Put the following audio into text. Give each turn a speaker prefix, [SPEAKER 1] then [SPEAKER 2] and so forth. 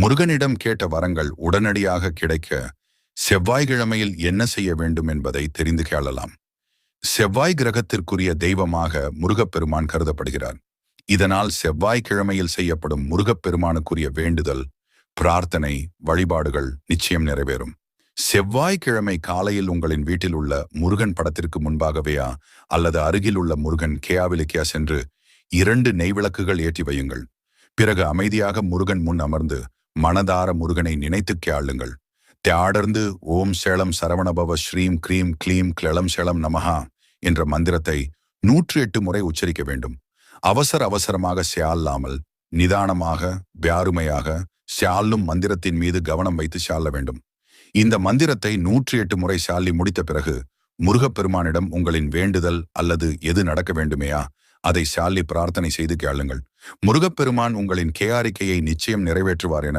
[SPEAKER 1] முருகனிடம் கேட்ட வரங்கள் உடனடியாக கிடைக்க செவ்வாய்க்கிழமையில் என்ன செய்ய வேண்டும் என்பதை தெரிந்து கேளலாம். செவ்வாய் கிரகத்திற்குரிய தெய்வமாக முருகப்பெருமான் கருதப்படுகிறார். இதனால் செவ்வாய்க்கிழமையில் செய்யப்படும் முருகப்பெருமானுக்குரிய வேண்டுதல், பிரார்த்தனை, வழிபாடுகள் நிச்சயம் நிறைவேறும். செவ்வாய்க்கிழமை காலையில் உங்களின் வீட்டில் உள்ள முருகன் படத்திற்கு முன்பாகவேயா அல்லது அருகில் உள்ள முருகன் கேயாவிலுக்கியா சென்று 2 நெய் விளக்குகள் ஏற்றி வையுங்கள். பிறகு அமைதியாக முருகன் முன் அமர்ந்து மனதார முருகனை நினைத்து கேளுங்கள். தியாடர்ந்து ஓம் சேலம் சரவணபவ ஸ்ரீம் க்ரீம் க்ளீம் கிளம் சேலம் நமஹா என்ற மந்திரத்தை 108 முறை உச்சரிக்க வேண்டும். அவசரமாக சியால்லாமல் நிதானமாக வியாருமையாக சியாலும் மந்திரத்தின் மீது கவனம் வைத்து சால வேண்டும். இந்த மந்திரத்தை 108 முறை சாலி முடித்த பிறகு முருகப்பெருமானிடம் உங்களின் வேண்டுதல் அல்லது எது நடக்க வேண்டுமையா அதை சாலி பிரார்த்தனை செய்து கேளுங்கள். முருகப்பெருமான் உங்களின் கேயாரிக்கையை நிச்சயம் நிறைவேற்றுவார் என